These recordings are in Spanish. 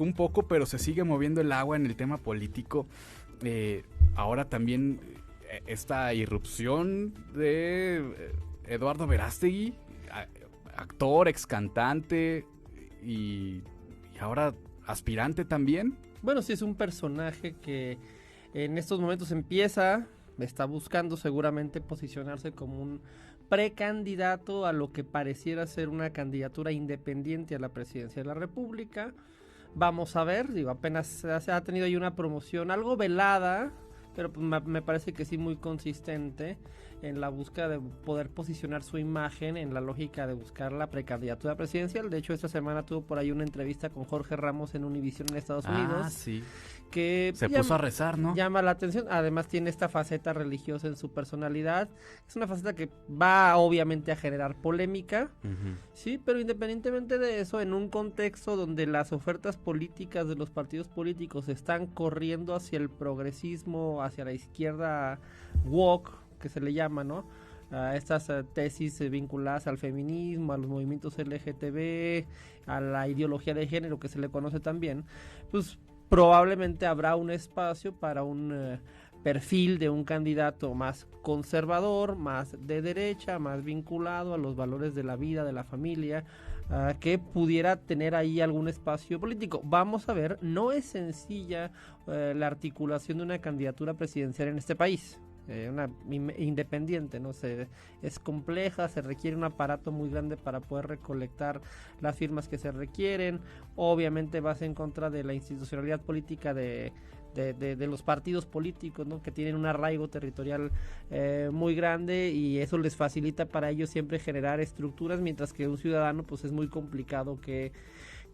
platicó un poco, pero se sigue moviendo el agua en el tema político. Ahora también esta irrupción de Eduardo Verástegui, actor, ex cantante y ahora aspirante también. Bueno, sí, es un personaje que en estos momentos está buscando seguramente posicionarse como un precandidato a lo que pareciera ser una candidatura independiente a la presidencia de la República. Vamos a ver, apenas se ha tenido ahí una promoción algo velada, pero pues me parece que sí muy consistente en la búsqueda de poder posicionar su imagen en la lógica de buscar la precandidatura presidencial. De hecho, esta semana tuvo por ahí una entrevista con Jorge Ramos en Univisión en Estados Unidos. Sí. Que se puso a rezar, ¿no? Llama la atención. Además tiene esta faceta religiosa en su personalidad. Es una faceta que va obviamente a generar polémica, sí, pero independientemente de eso, en un contexto donde las ofertas políticas de los partidos políticos están corriendo hacia el progresismo, hacia la izquierda woke, que se le llama, ¿no? A estas tesis vinculadas al feminismo, a los movimientos LGTB, a la ideología de género que se le conoce también, pues probablemente habrá un espacio para un perfil de un candidato más conservador, más de derecha, más vinculado a los valores de la vida, de la familia, que pudiera tener ahí algún espacio político. Vamos a ver, no es sencilla la articulación de una candidatura presidencial en este país. Una independiente, no sé, es compleja, se requiere un aparato muy grande para poder recolectar las firmas que se requieren. Obviamente vas en contra de la institucionalidad política de los partidos políticos, ¿no? Que tienen un arraigo territorial muy grande, y eso les facilita para ellos siempre generar estructuras, mientras que un ciudadano pues es muy complicado que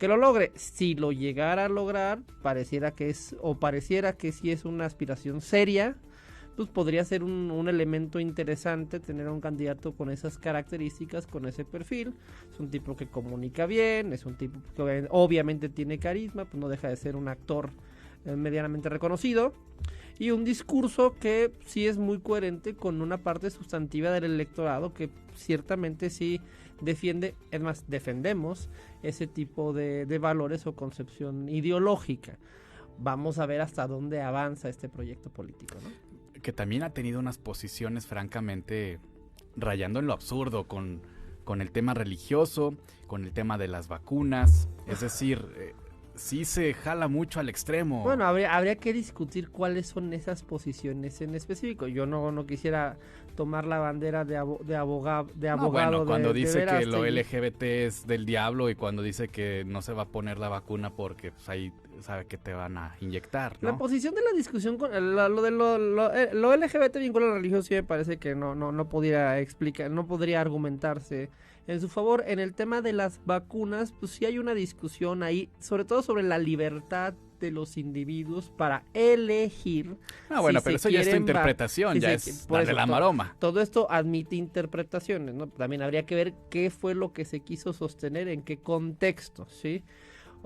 lo logre. Si lo llegara a lograr, pareciera que sí es una aspiración seria, pues podría ser un elemento interesante tener a un candidato con esas características, con ese perfil. Es un tipo que comunica bien, es un tipo que obviamente tiene carisma, pues no deja de ser un actor medianamente reconocido, y un discurso que sí es muy coherente con una parte sustantiva del electorado que ciertamente sí defiende, es más, defendemos ese tipo de valores o concepción ideológica. Vamos a ver hasta dónde avanza este proyecto político, ¿no? Que también ha tenido unas posiciones francamente rayando en lo absurdo con el tema religioso, con el tema de las vacunas, es decir, sí se jala mucho al extremo. Bueno, habría que discutir cuáles son esas posiciones en específico. Yo no quisiera tomar la bandera de abogado. Bueno, cuando dice de que lo LGBT es del diablo, y cuando dice que no se va a poner la vacuna porque pues, ahí sabe que te van a inyectar, ¿no? La posición de la discusión con lo LGBT vinculado a la religión sí me parece que no podría explicar, no podría argumentarse en su favor. En el tema de las vacunas, pues sí hay una discusión ahí, sobre todo sobre la libertad de los individuos para elegir. Bueno, pero eso ya es tu interpretación, ya es darle la maroma. Todo esto admite interpretaciones, ¿no? También habría que ver qué fue lo que se quiso sostener, en qué contexto, ¿sí?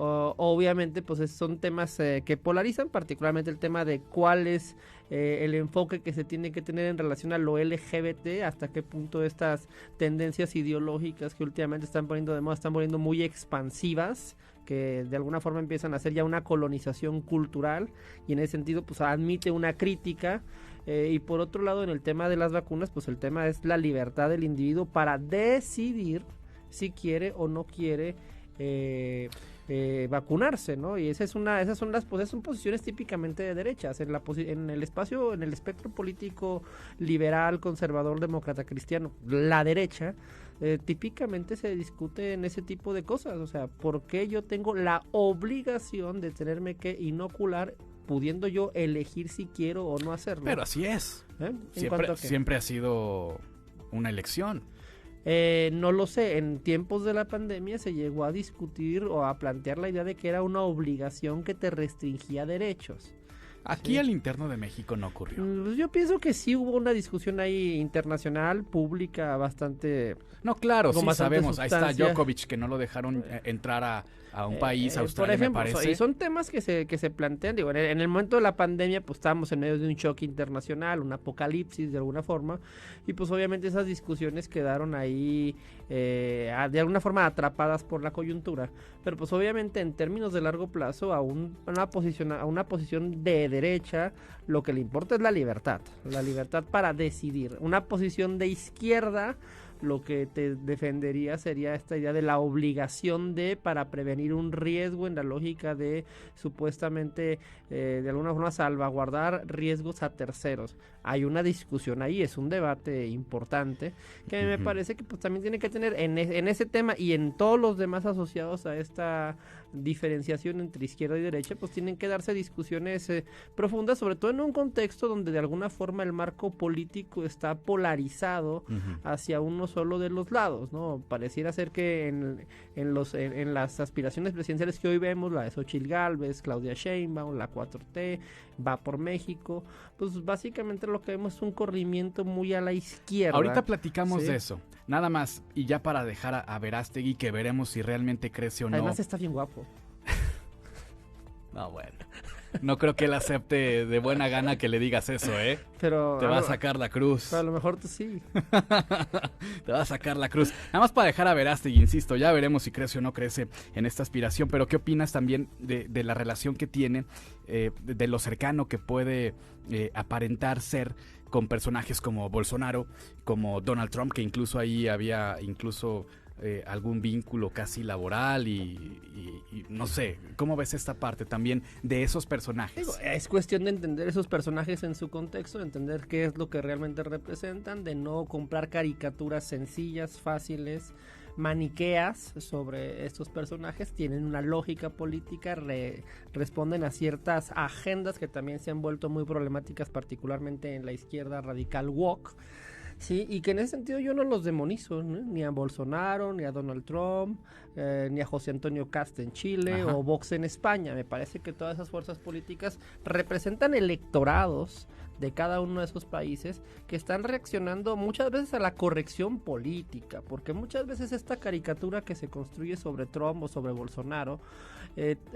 Obviamente pues son temas que polarizan, particularmente el tema de cuál es el enfoque que se tiene que tener en relación a lo LGBT, hasta qué punto estas tendencias ideológicas que últimamente están poniendo de moda están poniendo muy expansivas, que de alguna forma empiezan a hacer ya una colonización cultural, y en ese sentido pues admite una crítica. Y por otro lado, en el tema de las vacunas, pues el tema es la libertad del individuo para decidir si quiere o no quiere vacunarse, ¿no? Y esas son posiciones típicamente de derechas en el espectro político liberal, conservador, demócrata, cristiano. La derecha típicamente se discute en ese tipo de cosas. O sea, ¿por qué yo tengo la obligación de tenerme que inocular, pudiendo yo elegir si quiero o no hacerlo? Pero así es. Siempre ha sido una elección. No lo sé, en tiempos de la pandemia se llegó a discutir o a plantear la idea de que era una obligación que te restringía derechos. Aquí al interno de México no ocurrió. Yo pienso que sí hubo una discusión ahí internacional, pública, bastante... No, claro, sí bastante sabemos. sustancia. Ahí está Djokovic, que no lo dejaron entrar a un país, Australia, por ejemplo, me parece. y son temas que se plantean, digo, en el momento de la pandemia, pues estábamos en medio de un shock internacional, un apocalipsis de alguna forma, y pues obviamente esas discusiones quedaron ahí de alguna forma atrapadas por la coyuntura, pero pues obviamente en términos de largo plazo a una posición de derecha lo que le importa es la libertad para decidir. Una posición de izquierda lo que te defendería sería esta idea de la obligación para prevenir un riesgo en la lógica de supuestamente de alguna forma salvaguardar riesgos a terceros. Hay una discusión ahí, es un debate importante que me parece que pues también tiene que tener en ese tema y en todos los demás asociados a esta diferenciación entre izquierda y derecha, pues tienen que darse discusiones profundas, sobre todo en un contexto donde de alguna forma el marco político está polarizado hacia uno solo de los lados, ¿no? Pareciera ser que en las aspiraciones presidenciales que hoy vemos, la de Xóchitl Gálvez, Claudia Sheinbaum, la 4T, Va por México, pues básicamente lo que vemos es un corrimiento muy a la izquierda. Ahorita platicamos ¿sí? de eso, nada más, y ya para dejar a Verástegui, que veremos si realmente crece o no. Además está bien guapo. No, bueno, no creo que él acepte de buena gana que le digas eso, ¿eh? Pero te va a sacar la cruz. Pero a lo mejor tú sí. Te va a sacar la cruz. Nada más para dejar a Verástegui, insisto, ya veremos si crece o no crece en esta aspiración, pero ¿qué opinas también de la relación que tiene, de lo cercano que puede aparentar ser con personajes como Bolsonaro, como Donald Trump, que incluso ahí había algún vínculo casi laboral y no sé, ¿cómo ves esta parte también de esos personajes? Es cuestión de entender esos personajes en su contexto, de entender qué es lo que realmente representan, de no comprar caricaturas sencillas, fáciles, maniqueas sobre estos personajes. Tienen una lógica política, responden a ciertas agendas que también se han vuelto muy problemáticas, particularmente en la izquierda radical woke. Sí, y que en ese sentido yo no los demonizo, ¿no? Ni a Bolsonaro, ni a Donald Trump, ni a José Antonio Cast en Chile o Vox en España. Me parece que todas esas fuerzas políticas representan electorados de cada uno de esos países que están reaccionando muchas veces a la corrección política, porque muchas veces esta caricatura que se construye sobre Trump o sobre Bolsonaro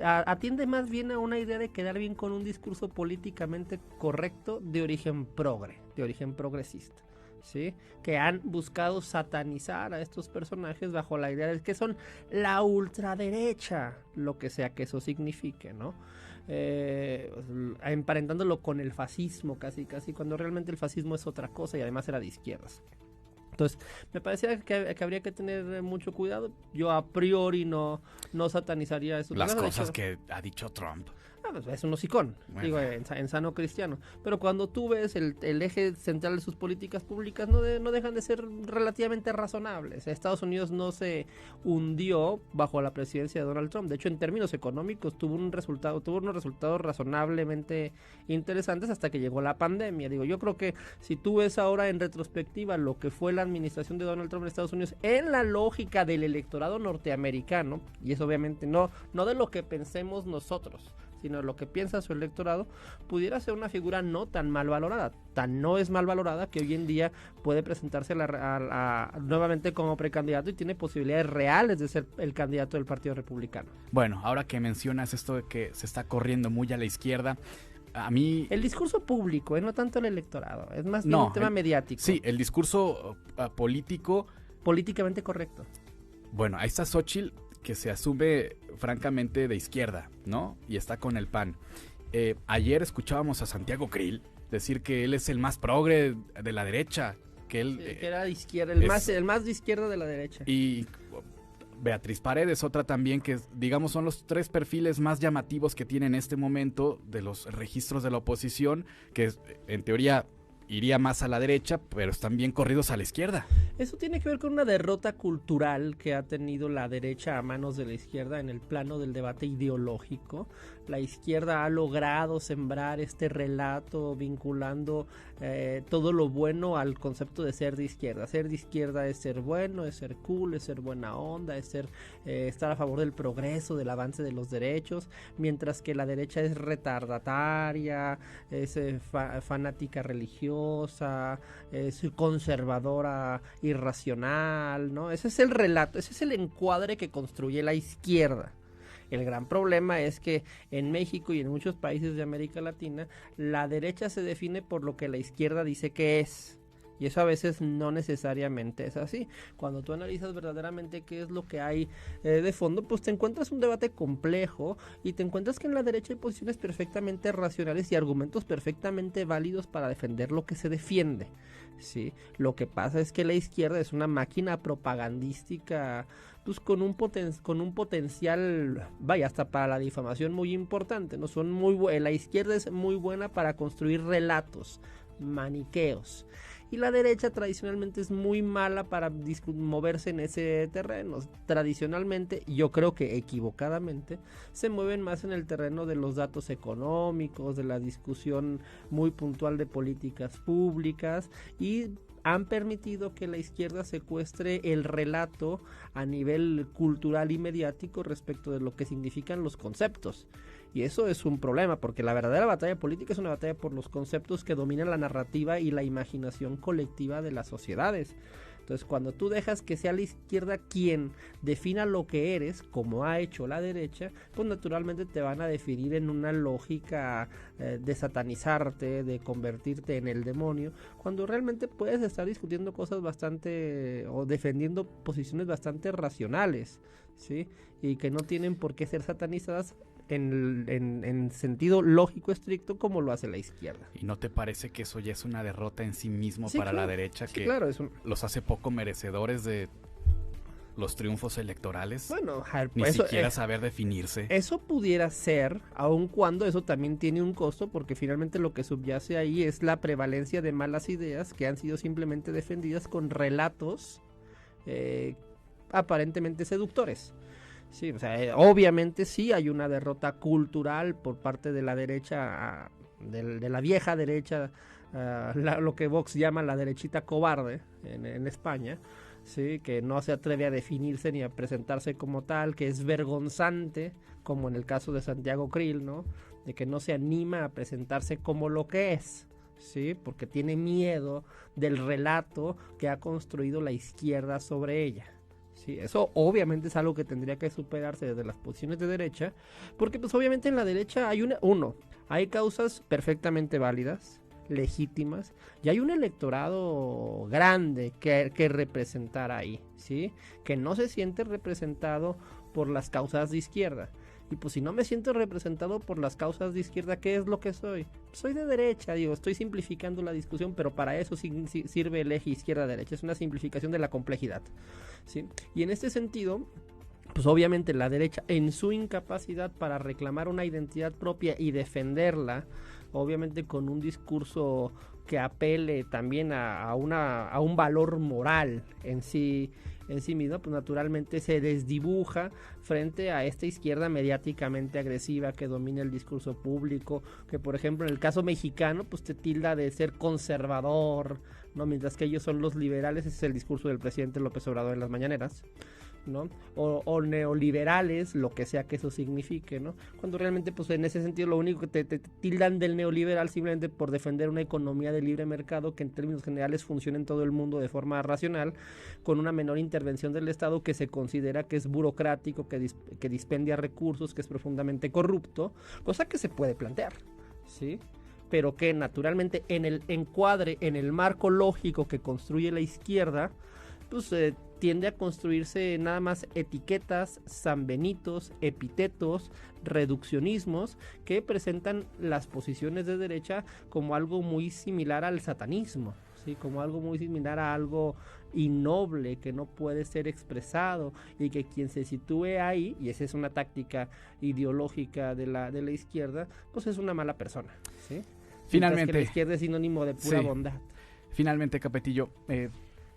atiende más bien a una idea de quedar bien con un discurso políticamente correcto de origen progresista. ¿Sí? Que han buscado satanizar a estos personajes bajo la idea de que son la ultraderecha, lo que sea que eso signifique, ¿no? Emparentándolo con el fascismo casi, cuando realmente el fascismo es otra cosa y además era de izquierdas. Entonces, me parecía que habría que tener mucho cuidado. Yo a priori no satanizaría eso. Las cosas que ha dicho Trump. Pues es un hocicón, bueno. Digo, en sano cristiano. Pero cuando tú ves el eje central de sus políticas públicas, no dejan de ser relativamente razonables. Estados Unidos no se hundió bajo la presidencia de Donald Trump. De hecho, en términos económicos, tuvo unos resultados razonablemente interesantes hasta que llegó la pandemia. Digo, yo creo que si tú ves ahora en retrospectiva lo que fue la administración de Donald Trump en Estados Unidos, en la lógica del electorado norteamericano, y eso obviamente no de lo que pensemos nosotros, sino lo que piensa su electorado, pudiera ser una figura no tan mal valorada. Tan no es mal valorada que hoy en día puede presentarse nuevamente como precandidato y tiene posibilidades reales de ser el candidato del Partido Republicano. Bueno, ahora que mencionas esto de que se está corriendo muy a la izquierda, a mí... El discurso público, no tanto el electorado, es más bien un tema mediático. Sí, el discurso político... Políticamente correcto. Bueno, ahí está Xóchitl, que se asume francamente de izquierda, ¿no? Y está con el PAN. Ayer escuchábamos a Santiago Krill decir que él es el más progre de la derecha, que él... que era de izquierda, el más de izquierda de la derecha. Y Beatriz Paredes, otra también, que digamos son los tres perfiles más llamativos que tiene en este momento de los registros de la oposición, que en teoría iría más a la derecha, pero están bien corridos a la izquierda. Eso tiene que ver con una derrota cultural que ha tenido la derecha a manos de la izquierda en el plano del debate ideológico. La izquierda ha logrado sembrar este relato vinculando todo lo bueno al concepto de ser de izquierda. Ser de izquierda es ser bueno, es ser cool, es ser buena onda, es estar a favor del progreso, del avance de los derechos, mientras que la derecha es retardataria, es fanática religiosa, es conservadora irracional, ¿no? Ese es el relato, ese es el encuadre que construye la izquierda. El gran problema es que en México y en muchos países de América Latina, la derecha se define por lo que la izquierda dice que es. Y eso a veces no necesariamente es así. Cuando tú analizas verdaderamente qué es lo que hay de fondo, pues te encuentras un debate complejo y te encuentras que en la derecha hay posiciones perfectamente racionales y argumentos perfectamente válidos para defender lo que se defiende. ¿Sí? Lo que pasa es que la izquierda es una máquina propagandística, pues con un potencial, vaya, hasta para la difamación muy importante, ¿no? La izquierda es muy buena para construir relatos maniqueos. Y la derecha tradicionalmente es muy mala para moverse en ese terreno. Tradicionalmente, yo creo que equivocadamente, se mueven más en el terreno de los datos económicos, de la discusión muy puntual de políticas públicas y han permitido que la izquierda secuestre el relato a nivel cultural y mediático respecto de lo que significan los conceptos. Y eso es un problema, porque la verdadera batalla política es una batalla por los conceptos que dominan la narrativa y la imaginación colectiva de las sociedades. Entonces, cuando tú dejas que sea la izquierda quien defina lo que eres, como ha hecho la derecha, pues naturalmente te van a definir en una lógica de satanizarte, de convertirte en el demonio, cuando realmente puedes estar discutiendo cosas bastante, o defendiendo posiciones bastante racionales, ¿sí? Y que no tienen por qué ser satanizadas en sentido lógico estricto como lo hace la izquierda. ¿Y no te parece que eso ya es una derrota en sí mismo Sí, para claro. la derecha, Sí, que claro, los hace poco merecedores de los triunfos electorales? Bueno, Ni siquiera saber definirse. Eso pudiera ser, aun cuando eso también tiene un costo, porque finalmente lo que subyace ahí es la prevalencia de malas ideas que han sido simplemente defendidas con relatos aparentemente seductores. Sí, o sea, obviamente sí hay una derrota cultural por parte de la derecha, de la vieja derecha, lo que Vox llama la derechita cobarde en España, sí, que no se atreve a definirse ni a presentarse como tal, que es vergonzante, como en el caso de Santiago Krill, ¿no? De que no se anima a presentarse como lo que es. Sí, porque tiene miedo del relato que ha construido la izquierda sobre ella. Sí, eso obviamente es algo que tendría que superarse desde las posiciones de derecha, porque pues obviamente en la derecha hay hay causas perfectamente válidas, legítimas, y hay un electorado grande que representar ahí, ¿sí? Que no se siente representado por las causas de izquierda. Y pues si no me siento representado por las causas de izquierda, ¿qué es lo que soy? Soy de derecha, estoy simplificando la discusión, pero para eso sirve el eje izquierda-derecha, es una simplificación de la complejidad, ¿sí? Y en este sentido, pues obviamente la derecha, en su incapacidad para reclamar una identidad propia y defenderla, obviamente con un discurso que apele también a un valor moral en sí mismo, pues naturalmente se desdibuja frente a esta izquierda mediáticamente agresiva que domina el discurso público, que por ejemplo en el caso mexicano pues te tilda de ser conservador, ¿no? Mientras que ellos son los liberales, ese es el discurso del presidente López Obrador en las mañaneras, ¿no? O neoliberales, lo que sea que eso signifique, ¿no? Cuando realmente pues en ese sentido lo único que te tildan del neoliberal simplemente por defender una economía de libre mercado que en términos generales funciona en todo el mundo de forma racional, con una menor intervención del Estado que se considera que es burocrático, que dispendia recursos, que es profundamente corrupto, cosa que se puede plantear, ¿sí? Pero que naturalmente en el encuadre, en el marco lógico que construye la izquierda, pues tiende a construirse nada más etiquetas, sanbenitos, epítetos, reduccionismos que presentan las posiciones de derecha como algo muy similar al satanismo, ¿sí? Como algo muy similar a algo innoble que no puede ser expresado y que quien se sitúe ahí, y esa es una táctica ideológica de la izquierda, pues es una mala persona, ¿sí? Finalmente, que la izquierda es sinónimo de pura bondad. Finalmente, Capetillo,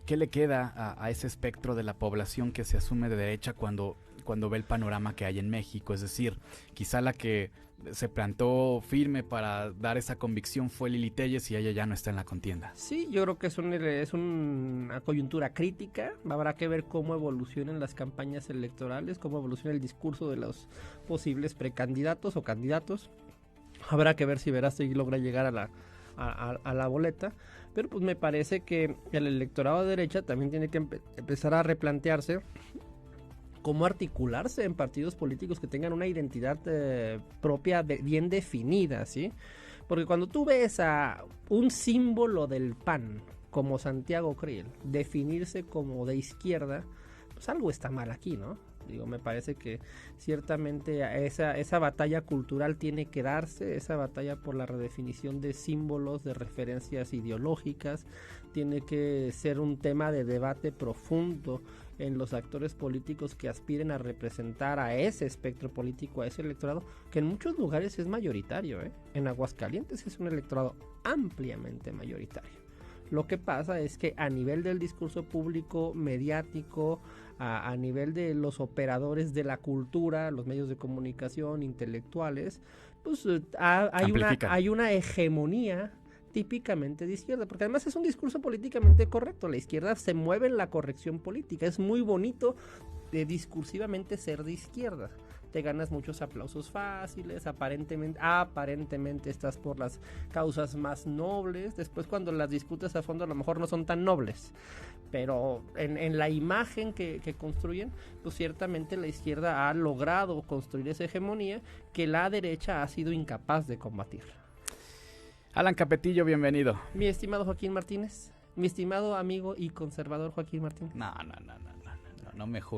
¿qué le queda a ese espectro de la población que se asume de derecha cuando ve el panorama que hay en México? Es decir, quizá la que se plantó firme para dar esa convicción fue Lili Téllez y ella ya no está en la contienda. Sí, yo creo que es una coyuntura crítica. Habrá que ver cómo evolucionan las campañas electorales, cómo evoluciona el discurso de los posibles precandidatos o candidatos. Habrá que ver si Verástegui logra llegar a la boleta. Pero pues me parece que el electorado de derecha también tiene que empezar a replantearse cómo articularse en partidos políticos que tengan una identidad propia bien definida, ¿sí? Porque cuando tú ves a un símbolo del PAN como Santiago Creel definirse como de izquierda, pues algo está mal aquí, ¿no? Digo, me parece que ciertamente esa batalla cultural tiene que darse, esa batalla por la redefinición de símbolos, de referencias ideológicas, tiene que ser un tema de debate profundo en los actores políticos que aspiren a representar a ese espectro político, a ese electorado, que en muchos lugares es mayoritario, ¿eh? En Aguascalientes es un electorado ampliamente mayoritario. Lo que pasa es que a nivel del discurso público, mediático, a nivel de los operadores de la cultura, los medios de comunicación, intelectuales, pues hay una hegemonía típicamente de izquierda, porque además es un discurso políticamente correcto. La izquierda se mueve en la corrección política, es muy bonito discursivamente ser de izquierda. Te ganas muchos aplausos fáciles, aparentemente estás por las causas más nobles, después cuando las discutes a fondo a lo mejor no son tan nobles, pero en la imagen que construyen, pues ciertamente la izquierda ha logrado construir esa hegemonía que la derecha ha sido incapaz de combatir. Alan Capetillo, bienvenido. Mi estimado Joaquín Martínez, mi estimado amigo y conservador Joaquín Martínez. No me